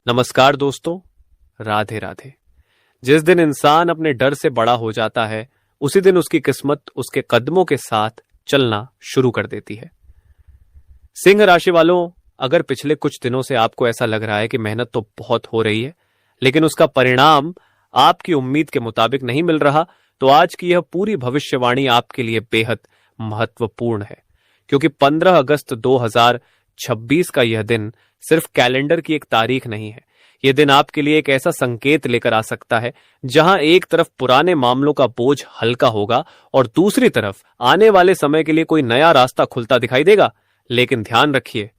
नमस्कार दोस्तों, राधे राधे। जिस दिन इंसान अपने डर से बड़ा हो जाता है, उसी दिन उसकी किस्मत उसके कदमों के साथ चलना शुरू कर देती है। सिंह राशि वालों, अगर पिछले कुछ दिनों से आपको ऐसा लग रहा है कि मेहनत तो बहुत हो रही है, लेकिन उसका परिणाम आपकी उम्मीद के मुताबिक नहीं मिल रहा, तो आज की यह पूरी भविष्यवाणी आपके लिए बेहद महत्वपूर्ण है। क्योंकि 15 अगस्त 2026 का यह दिन सिर्फ कैलेंडर की एक तारीख नहीं है। यह दिन आपके लिए एक ऐसा संकेत लेकर आ सकता है जहां एक तरफ पुराने मामलों का बोझ हल्का होगा और दूसरी तरफ आने वाले समय के लिए कोई नया रास्ता खुलता दिखाई देगा। लेकिन ध्यान रखिए,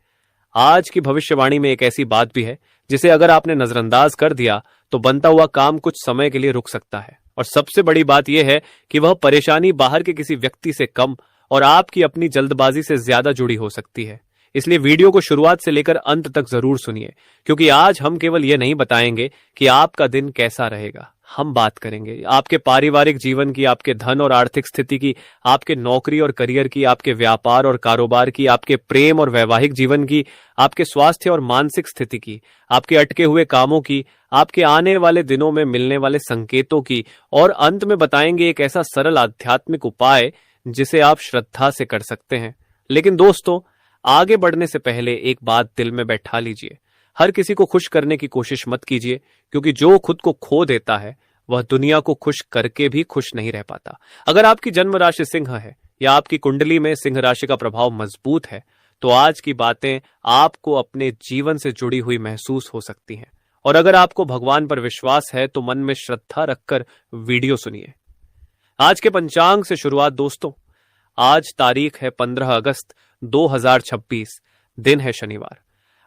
आज की भविष्यवाणी में एक ऐसी बात भी है जिसे अगर आपने नजरअंदाज कर दिया तो बनता हुआ काम कुछ समय के लिए रुक सकता है। और सबसे बड़ी बात यह है कि वह परेशानी बाहर के किसी व्यक्ति से कम और आपकी अपनी जल्दबाजी से ज्यादा जुड़ी हो सकती है। इसलिए वीडियो को शुरुआत से लेकर अंत तक जरूर सुनिए, क्योंकि आज हम केवल यह नहीं बताएंगे कि आपका दिन कैसा रहेगा। हम बात करेंगे आपके पारिवारिक जीवन की, आपके धन और आर्थिक स्थिति की, आपके नौकरी और करियर की, आपके व्यापार और कारोबार की, आपके प्रेम और वैवाहिक जीवन की, आपके स्वास्थ्य और मानसिक स्थिति की, आपके अटके हुए कामों की, आपके आने वाले दिनों में मिलने वाले संकेतों की, और अंत में बताएंगे एक ऐसा सरल आध्यात्मिक उपाय जिसे आप श्रद्धा से कर सकते हैं। लेकिन दोस्तों, आगे बढ़ने से पहले एक बात दिल में बैठा लीजिए। हर किसी को खुश करने की कोशिश मत कीजिए, क्योंकि जो खुद को खो देता है वह दुनिया को खुश करके भी खुश नहीं रह पाता। अगर आपकी जन्म राशि सिंह है या आपकी कुंडली में सिंह राशि का प्रभाव मजबूत है, तो आज की बातें आपको अपने जीवन से जुड़ी हुई महसूस हो सकती हैं। और अगर आपको भगवान पर विश्वास है तो मन में श्रद्धा रखकर वीडियो सुनिए। आज के पंचांग से शुरुआत दोस्तों। आज तारीख है 15 अगस्त 2026, दिन है शनिवार।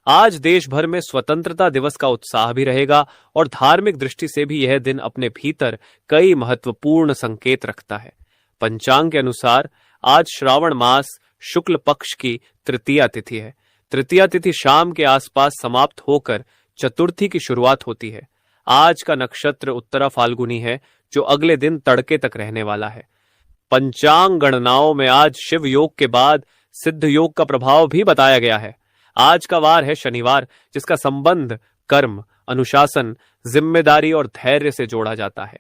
आज देश भर में स्वतंत्रता दिवस का उत्साह भी रहेगा और धार्मिक दृष्टि से भी यह दिन अपने भीतर कई महत्वपूर्ण संकेत रखता है। पंचांग के अनुसार आज श्रावण मास शुक्ल पक्ष की तृतीया तिथि है। तृतीया तिथि शाम के आसपास समाप्त होकर चतुर्थी की शुरुआत होती है। आज का नक्षत्र उत्तरा फाल्गुनी है, जो अगले दिन तड़के तक रहने वाला है। पंचांग गणनाओं में आज शिव योग के बाद सिद्ध योग का प्रभाव भी बताया गया है। आज का वार है शनिवार, जिसका संबंध कर्म, अनुशासन, जिम्मेदारी और धैर्य से जोड़ा जाता है।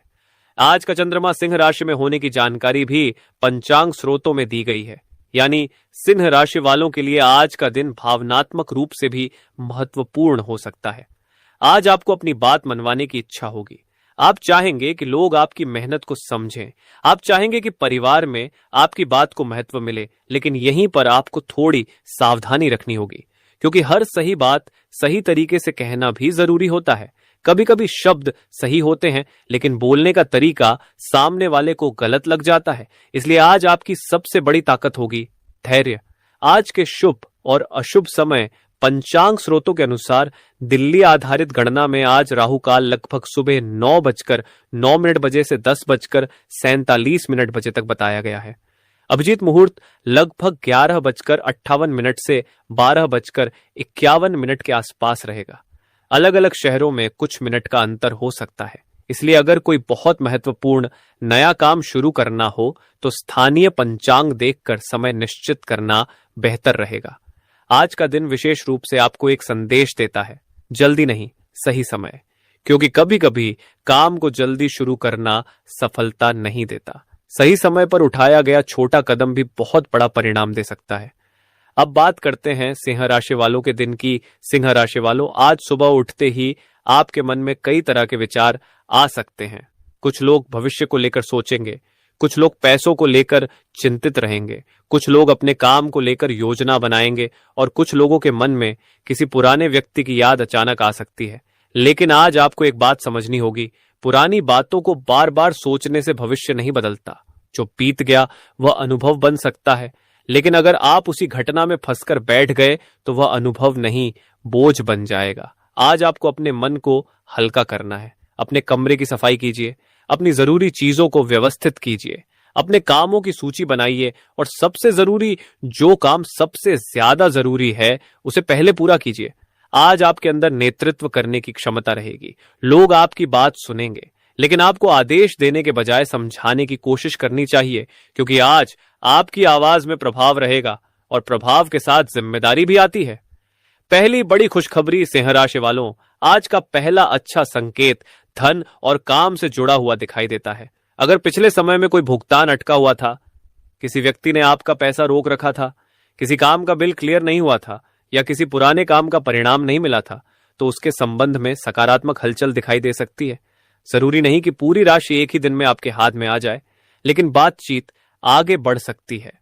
आज का चंद्रमा सिंह राशि में होने की जानकारी भी पंचांग स्रोतों में दी गई है। यानी सिंह राशि वालों के लिए आज का दिन भावनात्मक रूप से भी महत्वपूर्ण हो सकता है। आज आपको अपनी बात मनवाने की इच्छा होगी। आप चाहेंगे कि लोग आपकी मेहनत को समझें। आप चाहेंगे कि परिवार में आपकी बात को महत्व मिले, लेकिन यहीं पर आपको थोड़ी सावधानी रखनी होगी, क्योंकि हर सही बात सही तरीके से कहना भी जरूरी होता है। कभी कभी शब्द सही होते हैं, लेकिन बोलने का तरीका सामने वाले को गलत लग जाता है। इसलिए आज आपकी सबसे बड़ी ताकत होगी धैर्य। आज के शुभ और अशुभ समय पंचांग स्रोतों के अनुसार दिल्ली आधारित गणना में आज राहु काल लगभग सुबह 9:09 बजे से 10:47 बजे तक बताया गया है। अभिजीत मुहूर्त लगभग 11:58 से 12:51 के आसपास रहेगा। अलग अलग शहरों में कुछ मिनट का अंतर हो सकता है, इसलिए अगर कोई बहुत महत्वपूर्ण नया काम शुरू करना हो तो स्थानीय पंचांग देखकर समय निश्चित करना बेहतर रहेगा। आज का दिन विशेष रूप से आपको एक संदेश देता है, जल्दी नहीं, सही समय। क्योंकि कभी कभी काम को जल्दी शुरू करना सफलता नहीं देता। सही समय पर उठाया गया छोटा कदम भी बहुत बड़ा परिणाम दे सकता है। अब बात करते हैं सिंह राशि वालों के दिन की। सिंह राशि वालों, आज सुबह उठते ही आपके मन में कई तरह के विचार आ सकते हैं। कुछ लोग भविष्य को लेकर सोचेंगे, कुछ लोग पैसों को लेकर चिंतित रहेंगे, कुछ लोग अपने काम को लेकर योजना बनाएंगे और कुछ लोगों के मन में किसी पुराने व्यक्ति की याद अचानक आ सकती है। लेकिन आज आपको एक बात समझनी होगी, पुरानी बातों को बार बार सोचने से भविष्य नहीं बदलता। जो बीत गया वह अनुभव बन सकता है, लेकिन अगर आप उसी घटना में फंसकर बैठ गए तो वह अनुभव नहीं, बोझ बन जाएगा। आज आपको अपने मन को हल्का करना है। अपने कमरे की सफाई कीजिए, अपनी जरूरी चीजों को व्यवस्थित कीजिए, अपने कामों की सूची बनाइए और सबसे जरूरी, जो काम सबसे ज्यादा जरूरी है उसे पहले पूरा कीजिए। आज आपके अंदर नेतृत्व करने की क्षमता रहेगी। लोग आपकी बात सुनेंगे, लेकिन आपको आदेश देने के बजाय समझाने की कोशिश करनी चाहिए, क्योंकि आज आपकी आवाज में प्रभाव रहेगा और प्रभाव के साथ जिम्मेदारी भी आती है। पहली बड़ी खुशखबरी सिंह राशि वालों, आज का पहला अच्छा संकेत धन और काम से जुड़ा हुआ दिखाई देता है। अगर पिछले समय में कोई भुगतान अटका हुआ था, किसी व्यक्ति ने आपका पैसा रोक रखा था, किसी काम का बिल क्लियर नहीं हुआ था या किसी पुराने काम का परिणाम नहीं मिला था, तो उसके संबंध में सकारात्मक हलचल दिखाई दे सकती है। जरूरी नहीं कि पूरी राशि एक ही दिन में आपके हाथ में आ जाए, लेकिन बातचीत आगे बढ़ सकती है,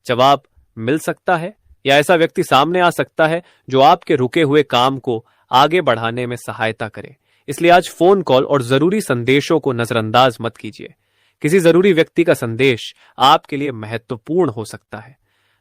जवाब मिल सकता है या ऐसा व्यक्ति सामने आ सकता है जो आपके रुके हुए काम को आगे बढ़ाने में सहायता करे। इसलिए आज फोन कॉल और जरूरी संदेशों को नजरअंदाज मत कीजिए। किसी जरूरी व्यक्ति का संदेश आपके लिए महत्वपूर्ण हो सकता है।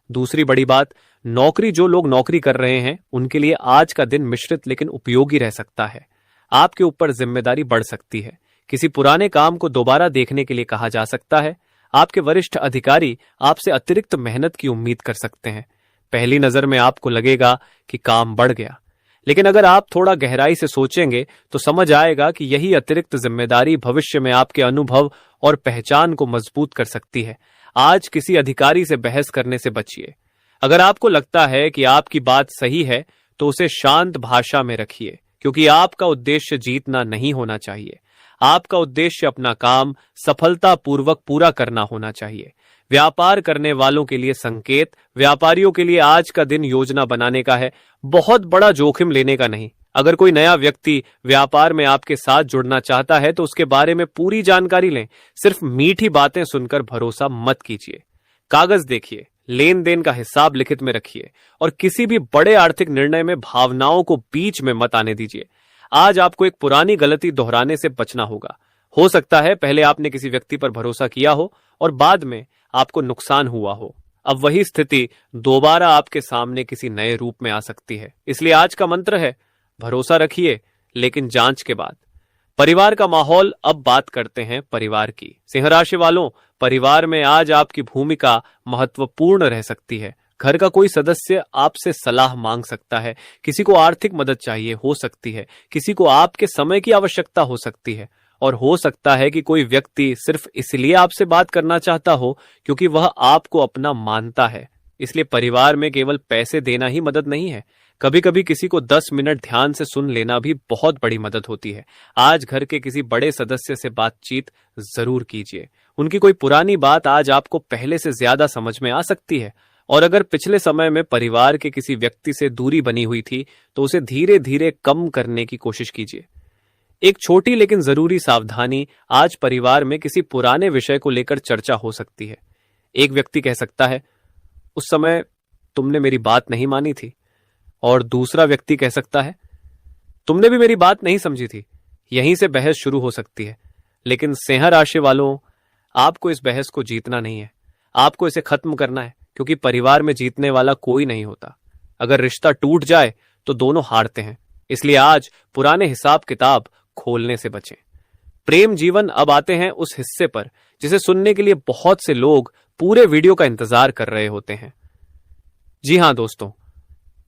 दूसरी बड़ी बात, जो लोग नौकरी कर रहे हैं उनके लिए आज का दिन मिश्रित लेकिन उपयोगी रह सकता है। आपके ऊपर जिम्मेदारी बढ़ सकती है। किसी पुराने काम को दोबारा देखने के लिए कहा जा सकता है। आपके वरिष्ठ अधिकारी आपसे अतिरिक्त मेहनत की उम्मीद कर सकते हैं। पहली नजर में आपको लगेगा कि काम बढ़ गया, लेकिन अगर आप थोड़ा गहराई से सोचेंगे तो समझ आएगा कि यही अतिरिक्त जिम्मेदारी भविष्य में आपके अनुभव और पहचान को मजबूत कर सकती है। आज किसी अधिकारी से बहस करने से बचिए। अगर आपको लगता है कि आपकी बात सही है तो उसे शांत भाषा में रखिए, क्योंकि आपका उद्देश्य जीतना नहीं होना चाहिए। आपका उद्देश्य अपना काम सफलतापूर्वक पूरा करना होना चाहिए। व्यापार करने वालों के लिए संकेत, व्यापारियों के लिए आज का दिन योजना बनाने का है, बहुत बड़ा जोखिम लेने का नहीं। अगर कोई नया व्यक्ति व्यापार में आपके साथ जुड़ना चाहता है तो उसके बारे में पूरी जानकारी लें। सिर्फ मीठी बातें सुनकर भरोसा मत कीजिए। कागज देखिए, लेन देन का हिसाब लिखित में रखिए और किसी भी बड़े आर्थिक निर्णय में भावनाओं को बीच में मत आने दीजिए। आज आपको एक पुरानी गलती दोहराने से बचना होगा। हो सकता है पहले आपने किसी व्यक्ति पर भरोसा किया हो और बाद में आपको नुकसान हुआ हो। अब वही स्थिति दोबारा आपके सामने किसी नए रूप में आ सकती है। इसलिए आज का मंत्र है, भरोसा रखिए लेकिन जांच के बाद। परिवार का माहौल। अब बात करते हैं परिवार की। सिंह राशि वालों, परिवार में आज आपकी भूमिका महत्वपूर्ण रह सकती है। घर का कोई सदस्य आपसे सलाह मांग सकता है, किसी को आर्थिक मदद चाहिए हो सकती है, किसी को आपके समय की आवश्यकता हो सकती है, और हो सकता है कि कोई व्यक्ति सिर्फ इसलिए आपसे बात करना चाहता हो क्योंकि वह आपको अपना मानता है। इसलिए परिवार में केवल पैसे देना ही मदद नहीं है। कभी कभी किसी को 10 मिनट ध्यान से सुन लेना भी बहुत बड़ी मदद होती है। आज घर के किसी बड़े सदस्य से बातचीत जरूर कीजिए। उनकी कोई पुरानी बात आज आपको पहले से ज्यादा समझ में आ सकती है। और अगर पिछले समय में परिवार के किसी व्यक्ति से दूरी बनी हुई थी तो उसे धीरे धीरे कम करने की कोशिश कीजिए। एक छोटी लेकिन जरूरी सावधानी, आज परिवार में किसी पुराने विषय को लेकर चर्चा हो सकती है। एक व्यक्ति कह सकता है, उस समय तुमने मेरी बात नहीं मानी थी, और दूसरा व्यक्ति कह सकता है, तुमने भी मेरी बात नहीं समझी थी। यहीं से बहस शुरू हो सकती है। लेकिन सिंह राशि वालों, आपको इस बहस को जीतना नहीं है, आपको इसे खत्म करना है, क्योंकि परिवार में जीतने वाला कोई नहीं होता। अगर रिश्ता टूट जाए तो दोनों हारते हैं। इसलिए आज पुराने हिसाब किताब खोलने से बचें। प्रेम जीवन। अब आते हैं उस हिस्से पर जिसे सुनने के लिए बहुत से लोग पूरे वीडियो का इंतजार कर रहे होते हैं। जी हां दोस्तों,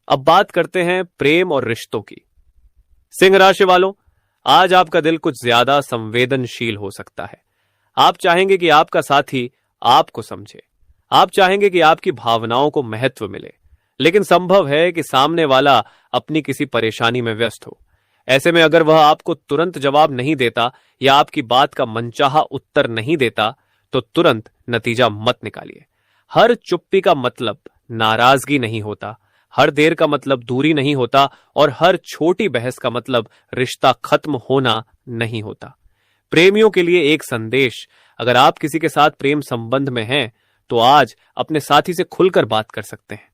अब बात करते हैं प्रेम और रिश्तों की। सिंह राशि वालों, आज आपका दिल कुछ ज्यादा संवेदनशील हो सकता है। आप चाहेंगे कि आपका साथी आपको समझे, आप चाहेंगे कि आपकी भावनाओं को महत्व मिले, लेकिन संभव है कि सामने वाला अपनी किसी परेशानी में व्यस्त हो। ऐसे में अगर वह आपको तुरंत जवाब नहीं देता या आपकी बात का मनचाहा उत्तर नहीं देता तो तुरंत नतीजा मत निकालिए। हर चुप्पी का मतलब नाराजगी नहीं होता, हर देर का मतलब दूरी नहीं होता, और हर छोटी बहस का मतलब रिश्ता खत्म होना नहीं होता। प्रेमियों के लिए एक संदेश, अगर आप किसी के साथ प्रेम संबंध में हैं तो आज अपने साथी से खुलकर बात कर सकते हैं।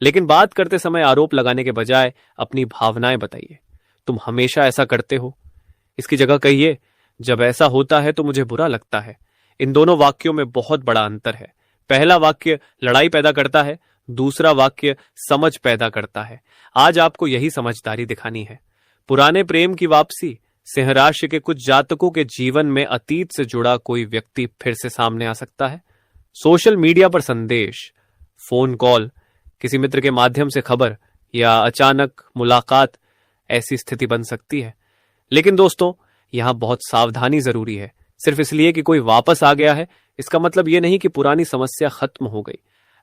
लेकिन बात करते समय आरोप लगाने के बजाय अपनी भावनाएं बताइए। तुम हमेशा ऐसा करते हो, इसकी जगह कहिए, जब ऐसा होता है तो मुझे बुरा लगता है। इन दोनों वाक्यों में बहुत बड़ा अंतर है। पहला वाक्य लड़ाई पैदा करता है, दूसरा वाक्य समझ पैदा करता है। आज आपको यही समझदारी दिखानी है। पुराने प्रेम की वापसी। सिंह राशि के कुछ जातकों के जीवन में अतीत से जुड़ा कोई व्यक्ति फिर से सामने आ सकता है। सोशल मीडिया पर संदेश, फोन कॉल, किसी मित्र के माध्यम से खबर या अचानक मुलाकात, ऐसी स्थिति बन सकती है। लेकिन दोस्तों, यहां बहुत सावधानी जरूरी है। सिर्फ इसलिए कि कोई वापस आ गया है, इसका मतलब यह नहीं कि पुरानी समस्या खत्म हो गई।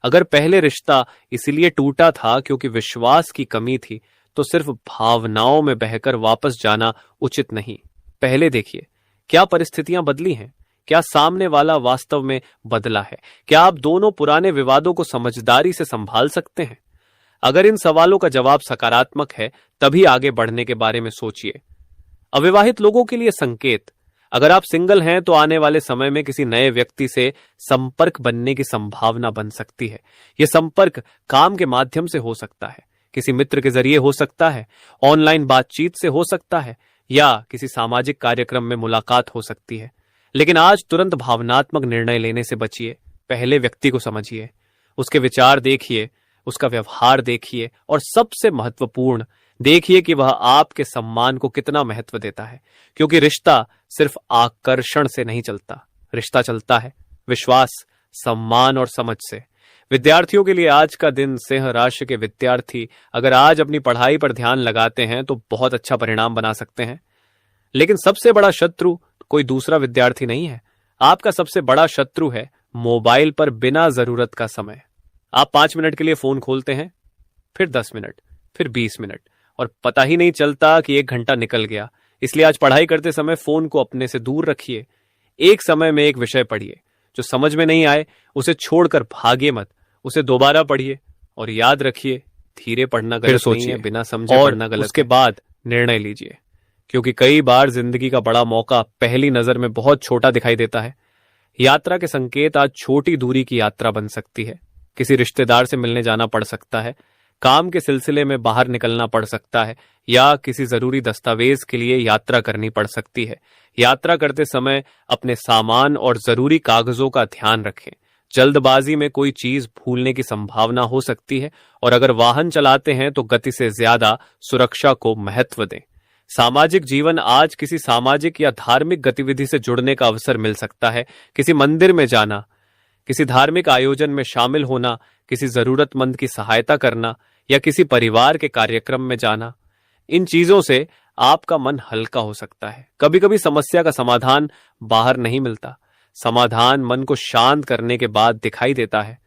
अगर पहले रिश्ता इसलिए टूटा था क्योंकि विश्वास की कमी थी, तो सिर्फ भावनाओं में बहकर वापस जाना उचित नहीं। पहले देखिए, क्या परिस्थितियां बदली हैं? क्या सामने वाला वास्तव में बदला है? क्या आप दोनों पुराने विवादों को समझदारी से संभाल सकते हैं? अगर इन सवालों का जवाब सकारात्मक है, तभी आगे बढ़ने के बारे में सोचिए। अविवाहित लोगों के लिए संकेत। अगर आप सिंगल हैं तो आने वाले समय में किसी नए व्यक्ति से संपर्क बनने की संभावना बन सकती है। यह संपर्क काम के माध्यम से हो सकता है, किसी मित्र के जरिए हो सकता है, ऑनलाइन बातचीत से हो सकता है, या किसी सामाजिक कार्यक्रम में मुलाकात हो सकती है। लेकिन आज तुरंत भावनात्मक निर्णय लेने से बचिए। पहले व्यक्ति को समझिए, उसके विचार देखिए, उसका व्यवहार देखिए, और सबसे महत्वपूर्ण, देखिए कि वह आपके सम्मान को कितना महत्व देता है। क्योंकि रिश्ता सिर्फ आकर्षण से नहीं चलता, रिश्ता चलता है विश्वास, सम्मान और समझ से। विद्यार्थियों के लिए आज का दिन। सिंह राशि के विद्यार्थी अगर आज अपनी पढ़ाई पर ध्यान लगाते हैं तो बहुत अच्छा परिणाम बना सकते हैं। लेकिन सबसे बड़ा शत्रु कोई दूसरा विद्यार्थी नहीं है, आपका सबसे बड़ा शत्रु है मोबाइल पर बिना जरूरत का समय। आप 5 मिनट के लिए फोन खोलते हैं, फिर 10 मिनट, फिर 20 मिनट, और पता ही नहीं चलता कि 1 घंटा निकल गया। इसलिए आज पढ़ाई करते समय फोन को अपने से दूर रखिए। एक समय में एक विषय पढ़िए, जो समझ में नहीं आए उसे छोड़कर भागिए मत, उसे दोबारा पढ़िए। और याद रखिए, धीरे पढ़ना गलत नहीं है, बिना समझे पढ़ना गलत। उसके बाद निर्णय लीजिए, क्योंकि कई बार जिंदगी का बड़ा मौका पहली नजर में बहुत छोटा दिखाई देता है। यात्रा के संकेत आज छोटी दूरी की यात्रा बन सकती है। किसी रिश्तेदार से मिलने जाना पड़ सकता है, काम के सिलसिले में बाहर निकलना पड़ सकता है, या किसी जरूरी दस्तावेज के लिए यात्रा करनी पड़ सकती है। यात्रा करते समय अपने सामान और जरूरी कागजों का ध्यान रखें। जल्दबाजी में कोई चीज भूलने की संभावना हो सकती है, और अगर वाहन चलाते हैं तो गति से ज्यादा सुरक्षा को महत्व दें। सामाजिक जीवन आज किसी सामाजिक या धार्मिक गतिविधि से जुड़ने का अवसर मिल सकता है। किसी मंदिर में जाना, किसी धार्मिक आयोजन में शामिल होना, किसी जरूरतमंद की सहायता करना, या किसी परिवार के कार्यक्रम में जाना। इन चीजों से आपका मन हल्का हो सकता है। कभी कभी समस्या का समाधान बाहर नहीं मिलता, समाधान मन को शांत करने के बाद दिखाई देता है।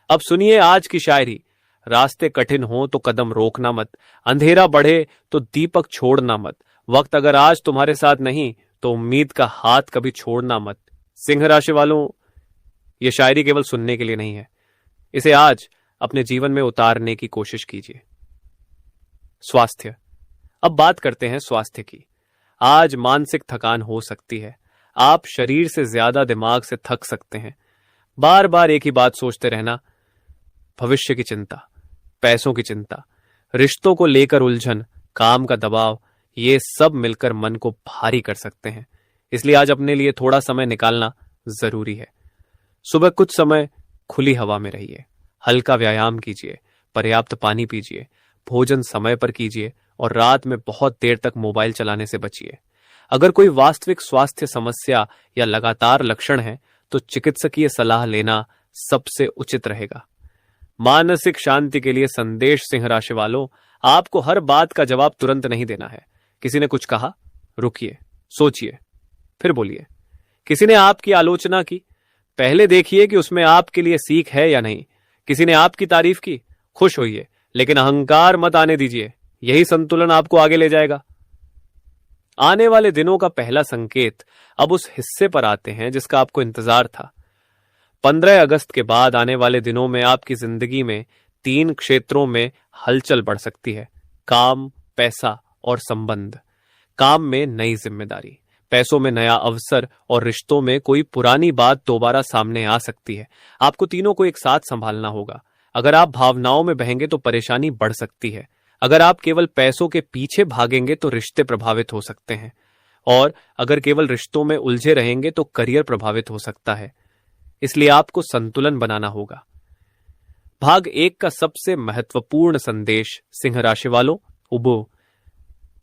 अब सुनिए आज की शायरी। रास्ते कठिन हो तो कदम रोकना मत, अंधेरा बढ़े तो दीपक छोड़ना मत। वक्त अगर आज तुम्हारे साथ नहीं तो उम्मीद का हाथ कभी छोड़ना मत। सिंह राशि वालों, यह शायरी केवल सुनने के लिए नहीं है, इसे आज अपने जीवन में उतारने की कोशिश कीजिए। स्वास्थ्य। अब बात करते हैं स्वास्थ्य की। आज मानसिक थकान हो सकती है, आप शरीर से ज्यादा दिमाग से थक सकते हैं। बार बार एक ही बात सोचते रहना, भविष्य की चिंता, पैसों की चिंता, रिश्तों को लेकर उलझन, काम का दबाव, ये सब मिलकर मन को भारी कर सकते हैं। इसलिए आज अपने लिए थोड़ा समय निकालना जरूरी है। सुबह कुछ समय खुली हवा में रहिए, हल्का व्यायाम कीजिए, पर्याप्त पानी पीजिए, भोजन समय पर कीजिए, और रात में बहुत देर तक मोबाइल चलाने से बचिए। अगर कोई वास्तविक स्वास्थ्य समस्या या लगातार लक्षण है तो चिकित्सकीय सलाह लेना सबसे उचित रहेगा। मानसिक शांति के लिए संदेश। सिंह राशि वालों, आपको हर बात का जवाब तुरंत नहीं देना है। किसी ने कुछ कहा, रुकिए, सोचिए, फिर बोलिए। किसी ने आपकी आलोचना की, पहले देखिए कि उसमें आपके लिए सीख है या नहीं। किसी ने आपकी तारीफ की, खुश होइए, लेकिन अहंकार मत आने दीजिए। यही संतुलन आपको आगे ले जाएगा। आने वाले दिनों का पहला संकेत। अब उस हिस्से पर आते हैं जिसका आपको इंतजार था। 15 अगस्त के बाद आने वाले दिनों में आपकी जिंदगी में 3 क्षेत्रों में हलचल बढ़ सकती है। काम, पैसा और संबंध। काम में नई जिम्मेदारी, पैसों में नया अवसर, और रिश्तों में कोई पुरानी बात दोबारा सामने आ सकती है। आपको तीनों को एक साथ संभालना होगा। अगर आप भावनाओं में बहेंगे तो परेशानी बढ़ सकती है। अगर आप केवल पैसों के पीछे भागेंगे तो रिश्ते प्रभावित हो सकते हैं, और अगर केवल रिश्तों में उलझे रहेंगे तो करियर प्रभावित हो सकता है। इसलिए आपको संतुलन बनाना होगा। भाग 1 का सबसे महत्वपूर्ण संदेश। सिंह राशि वालों, उबो,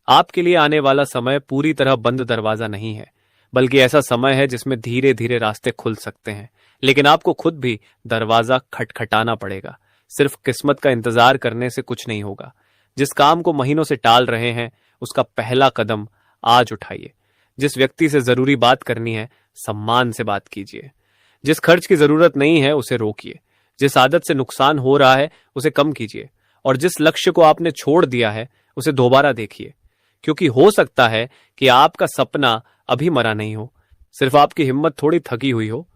आपके लिए आने वाला समय पूरी तरह बंद दरवाजा नहीं है, बल्कि ऐसा समय है जिसमें धीरे धीरे रास्ते खुल सकते हैं। लेकिन आपको खुद भी दरवाजा खटखटाना पड़ेगा। सिर्फ किस्मत का इंतजार करने से कुछ नहीं होगा। जिस काम को महीनों से टाल रहे हैं, उसका पहला कदम आज उठाइए। जिस व्यक्ति से जरूरी बात करनी है, सम्मान से बात कीजिए। जिस खर्च की जरूरत नहीं है, उसे रोकिए। जिस आदत से नुकसान हो रहा है, उसे कम कीजिए। और जिस लक्ष्य को आपने छोड़ दिया है, उसे दोबारा देखिए, क्योंकि हो सकता है कि आपका सपना अभी मरा नहीं हो, सिर्फ आपकी हिम्मत थोड़ी थकी हुई हो।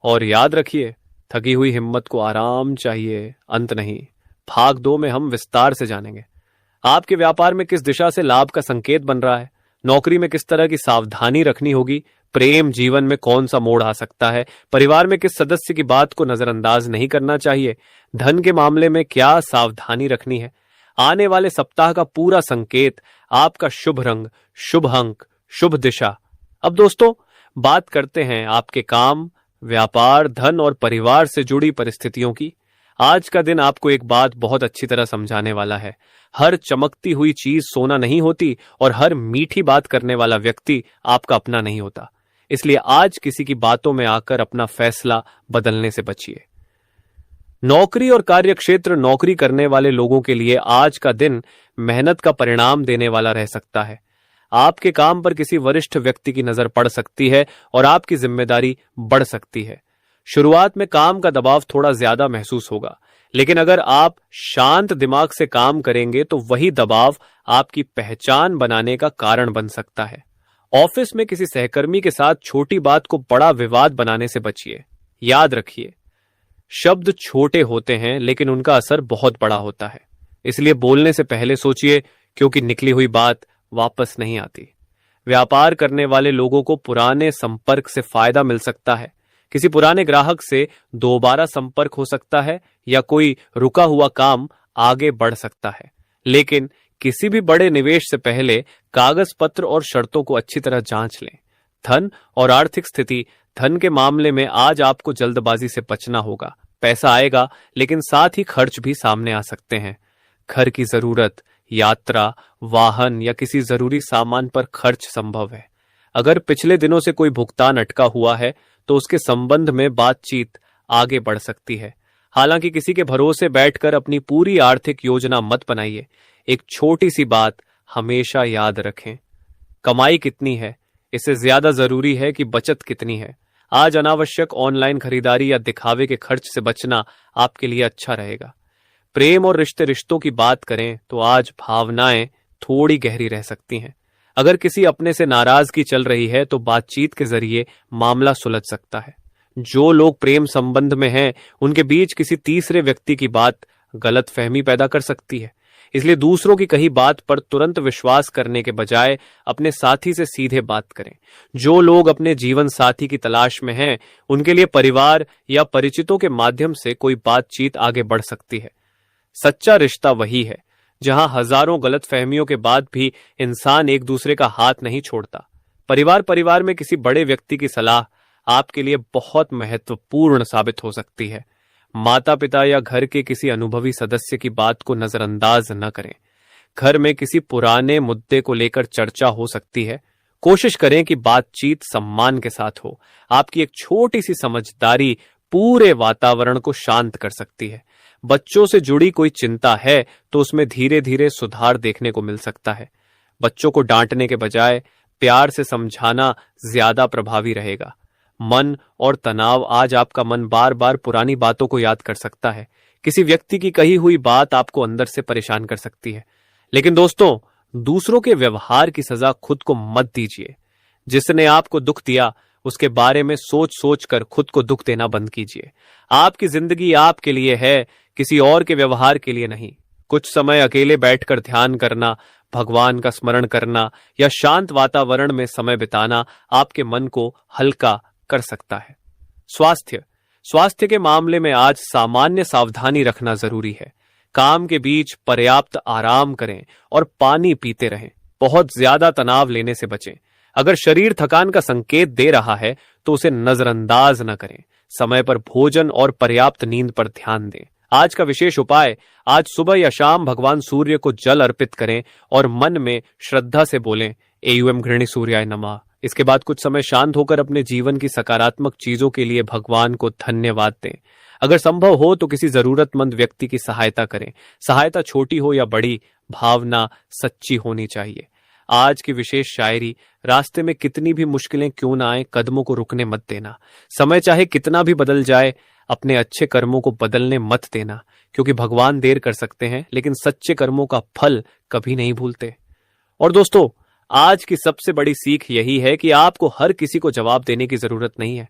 और याद रखिए, थकी हुई हिम्मत को आराम चाहिए, अंत नहीं। भाग 2 में हम विस्तार से जानेंगे आपके व्यापार में किस दिशा से लाभ का संकेत बन रहा है, नौकरी में किस तरह की सावधानी रखनी होगी, प्रेम जीवन में कौन सा मोड़ आ सकता है, परिवार में किस सदस्य की बात को नजरअंदाज नहीं करना चाहिए, धन के मामले में क्या सावधानी रखनी है। आने वाले सप्ताह का पूरा संकेत, आपका शुभ रंग, शुभ अंक, शुभ दिशा। अब दोस्तों, बात करते हैं आपके काम, व्यापार, धन और परिवार से जुड़ी परिस्थितियों की। आज का दिन आपको एक बात बहुत अच्छी तरह समझाने वाला है। हर चमकती हुई चीज सोना नहीं होती और हर मीठी बात करने वाला व्यक्ति आपका अपना नहीं होता। इसलिए आज किसी की बातों में आकर अपना फैसला बदलने से बचिए। नौकरी और कार्यक्षेत्र, नौकरी करने वाले लोगों के लिए आज का दिन मेहनत का परिणाम देने वाला रह सकता है। आपके काम पर किसी वरिष्ठ व्यक्ति की नजर पड़ सकती है और आपकी जिम्मेदारी बढ़ सकती है। शुरुआत में काम का दबाव थोड़ा ज्यादा महसूस होगा, लेकिन अगर आप शांत दिमाग से काम करेंगे तो वही दबाव आपकी पहचान बनाने का कारण बन सकता है। ऑफिस में किसी सहकर्मी के साथ छोटी बात को बड़ा विवाद बनाने से बचिए। याद रखिए, शब्द छोटे होते हैं लेकिन उनका असर बहुत बड़ा होता है। इसलिए बोलने से पहले सोचिए, क्योंकि निकली हुई बात वापस नहीं आती। व्यापार करने वाले लोगों को पुराने संपर्क से फायदा मिल सकता है। किसी पुराने ग्राहक से दोबारा संपर्क हो सकता है या कोई रुका हुआ काम आगे बढ़ सकता है। लेकिन किसी भी बड़े निवेश से पहले कागज पत्र और शर्तों को अच्छी तरह जांच लें। धन और आर्थिक स्थिति, धन के मामले में आज आपको जल्दबाजी से बचना होगा। पैसा आएगा लेकिन साथ ही खर्च भी सामने आ सकते हैं। घर की जरूरत, यात्रा, वाहन या किसी जरूरी सामान पर खर्च संभव है। अगर पिछले दिनों से कोई भुगतान अटका हुआ है तो उसके संबंध में बातचीत आगे बढ़ सकती है। हालांकि किसी के भरोसे बैठकर अपनी पूरी आर्थिक योजना मत बनाइए। एक छोटी सी बात हमेशा याद रखें, कमाई कितनी है इससे ज्यादा जरूरी है कि बचत कितनी है। आज अनावश्यक ऑनलाइन खरीदारी या दिखावे के खर्च से बचना आपके लिए अच्छा रहेगा। प्रेम और रिश्तों की बात करें तो आज भावनाएं थोड़ी गहरी रह सकती हैं। अगर किसी अपने से नाराजगी चल रही है तो बातचीत के जरिए मामला सुलझ सकता है। जो लोग प्रेम संबंध में हैं, उनके बीच किसी तीसरे व्यक्ति की बात गलतफहमी पैदा कर सकती है। इसलिए दूसरों की कही बात पर तुरंत विश्वास करने के बजाय अपने साथी से सीधे बात करें। जो लोग अपने जीवन साथी की तलाश में हैं, उनके लिए परिवार या परिचितों के माध्यम से कोई बातचीत आगे बढ़ सकती है। सच्चा रिश्ता वही है जहां हजारों गलतफहमियों के बाद भी इंसान एक दूसरे का हाथ नहीं छोड़ता। परिवार में किसी बड़े व्यक्ति की सलाह आपके लिए बहुत महत्वपूर्ण साबित हो सकती है। माता पिता या घर के किसी अनुभवी सदस्य की बात को नजरअंदाज न करें। घर में किसी पुराने मुद्दे को लेकर चर्चा हो सकती है। कोशिश करें कि बातचीत सम्मान के साथ हो। आपकी एक छोटी सी समझदारी पूरे वातावरण को शांत कर सकती है। बच्चों से जुड़ी कोई चिंता है तो उसमें धीरे धीरे सुधार देखने को मिल सकता है। बच्चों को डांटने के बजाय प्यार से समझाना ज्यादा प्रभावी रहेगा। मन और तनाव, आज आपका मन बार बार पुरानी बातों को याद कर सकता है। किसी व्यक्ति की कही हुई बात आपको अंदर से परेशान कर सकती है। लेकिन दोस्तों, दूसरों के व्यवहार की सजा खुद को मत दीजिए। जिसने आपको दुख दिया उसके बारे में सोच सोच कर खुद को दुख देना बंद कीजिए। आपकी जिंदगी आपके लिए है, किसी और के व्यवहार के लिए नहीं। कुछ समय अकेले बैठकर ध्यान करना, भगवान का स्मरण करना या शांत वातावरण में समय बिताना आपके मन को हल्का कर सकता है। स्वास्थ्य के मामले में आज सामान्य सावधानी रखना जरूरी है। काम के बीच पर्याप्त आराम करें और पानी पीते रहें। बहुत ज्यादा तनाव लेने से बचें। अगर शरीर थकान का संकेत दे रहा है तो उसे नजरअंदाज न करें। समय पर भोजन और पर्याप्त नींद पर ध्यान दें। आज का विशेष उपाय, आज सुबह या शाम भगवान सूर्य को जल अर्पित करें और मन में श्रद्धा से बोलें, एयूएम घृणी सूर्याय नमः। इसके बाद कुछ समय शांत होकर अपने जीवन की सकारात्मक चीजों के लिए भगवान को धन्यवाद दें। अगर संभव हो तो किसी जरूरतमंद व्यक्ति की सहायता करें। सहायता छोटी हो या बड़ी, भावना सच्ची होनी चाहिए। आज की विशेष शायरी, रास्ते में कितनी भी मुश्किलें क्यों ना आए, कदमों को रुकने मत देना। समय चाहे कितना भी बदल जाए, अपने अच्छे कर्मों को बदलने मत देना, क्योंकि भगवान देर कर सकते हैं लेकिन सच्चे कर्मों का फल कभी नहीं भूलते। और दोस्तों, आज की सबसे बड़ी सीख यही है कि आपको हर किसी को जवाब देने की जरूरत नहीं है।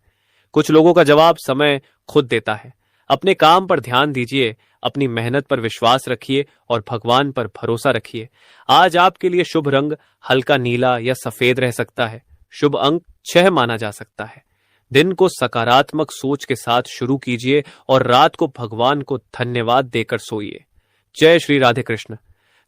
कुछ लोगों का जवाब समय खुद देता है। अपने काम पर ध्यान दीजिए, अपनी मेहनत पर विश्वास रखिए और भगवान पर भरोसा रखिए। आज आपके लिए शुभ रंग हल्का नीला या सफेद रह सकता है। शुभ अंक 6 माना जा सकता है। दिन को सकारात्मक सोच के साथ शुरू कीजिए और रात को भगवान को धन्यवाद देकर सोइए। जय श्री राधे कृष्ण।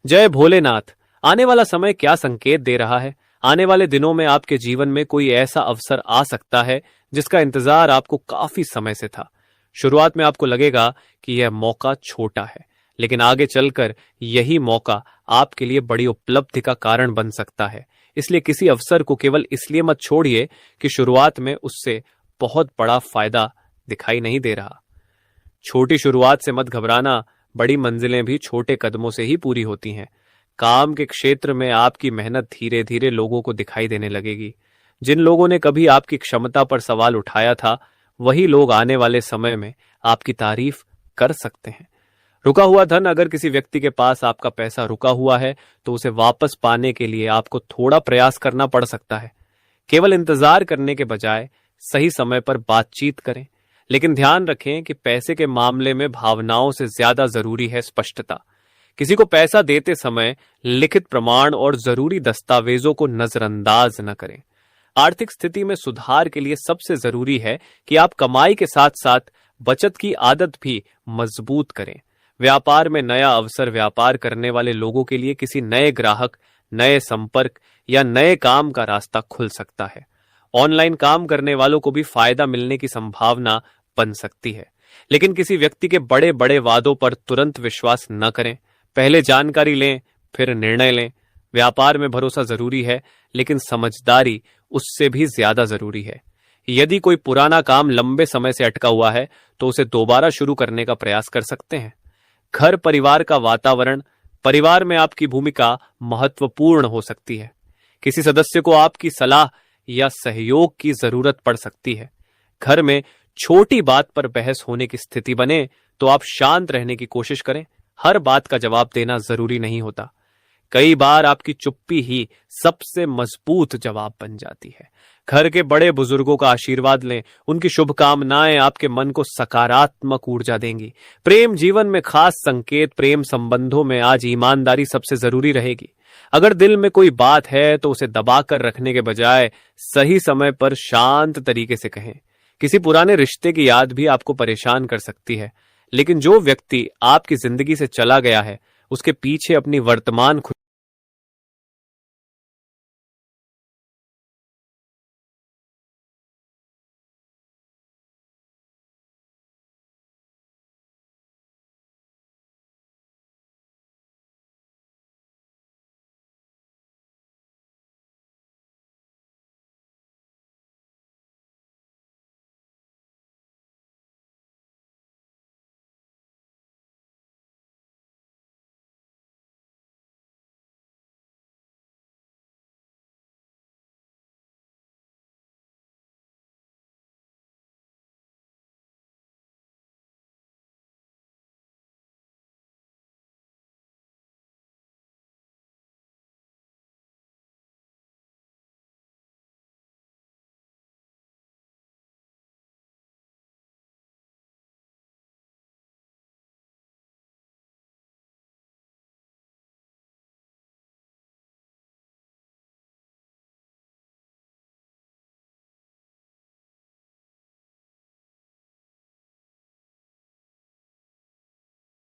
जय भोलेनाथ। आने वाला समय क्या संकेत दे रहा है? आने वाले दिनों में आपके जीवन में कोई ऐसा अवसर आ सकता है जिसका इंतजार आपको काफी समय से था। शुरुआत में आपको लगेगा कि यह मौका छोटा है, लेकिन आगे चलकर यही मौका आपके लिए बड़ी उपलब्धि का कारण बन सकता है। इसलिए किसी अवसर को केवल इसलिए मत छोड़िए कि शुरुआत में उससे बहुत बड़ा फायदा दिखाई नहीं दे रहा। छोटी शुरुआत से मत घबराना, बड़ी मंजिलें भी छोटे कदमों से ही पूरी होती हैं। काम के क्षेत्र में आपकी मेहनत धीरे धीरे लोगों को दिखाई देने लगेगी। जिन लोगों ने कभी आपकी क्षमता पर सवाल उठाया था, वही लोग आने वाले समय में आपकी तारीफ कर सकते हैं। रुका हुआ धन, अगर किसी व्यक्ति के पास आपका पैसा रुका हुआ है तो उसे वापस पाने के लिए आपको थोड़ा प्रयास करना पड़ सकता है। केवल इंतजार करने के बजाय सही समय पर बातचीत करें, लेकिन ध्यान रखें कि पैसे के मामले में भावनाओं से ज्यादा जरूरी है स्पष्टता। किसी को पैसा देते समय लिखित प्रमाण और जरूरी दस्तावेजों को नजरअंदाज न करें। आर्थिक स्थिति में सुधार के लिए सबसे जरूरी है कि आप कमाई के साथ साथ बचत की आदत भी मजबूत करें। व्यापार में नया अवसर व्यापार करने वाले लोगों के लिए किसी नए ग्राहक, नए संपर्क या नए काम का रास्ता खुल सकता है। ऑनलाइन काम करने वालों को भी फायदा मिलने की संभावना बन सकती है। लेकिन किसी व्यक्ति के बड़े बड़े वादों पर तुरंत विश्वास न करें। पहले जानकारी लें, फिर निर्णय लें। व्यापार में भरोसा जरूरी है, लेकिन समझदारी उससे भी ज्यादा जरूरी है। यदि कोई पुराना काम लंबे समय से अटका हुआ है तो उसे दोबारा शुरू करने का प्रयास कर सकते हैं। घर परिवार का वातावरण, परिवार में आपकी भूमिका महत्वपूर्ण हो सकती है। किसी सदस्य को आपकी सलाह या सहयोग की जरूरत पड़ सकती है। घर में छोटी बात पर बहस होने की स्थिति बने तो आप शांत रहने की कोशिश करें। हर बात का जवाब देना जरूरी नहीं होता। कई बार आपकी चुप्पी ही सबसे मजबूत जवाब बन जाती है। घर के बड़े बुजुर्गों का आशीर्वाद लें, उनकी शुभकामनाएं आपके मन को सकारात्मक ऊर्जा देंगी। प्रेम जीवन में खास संकेत, प्रेम संबंधों में आज ईमानदारी सबसे जरूरी रहेगी। अगर दिल में कोई बात है तो उसे दबाकर रखने के बजाय सही समय पर शांत तरीके से कहें। किसी पुराने रिश्ते की याद भी आपको परेशान कर सकती है, लेकिन जो व्यक्ति आपकी जिंदगी से चला गया है उसके पीछे अपनी वर्तमान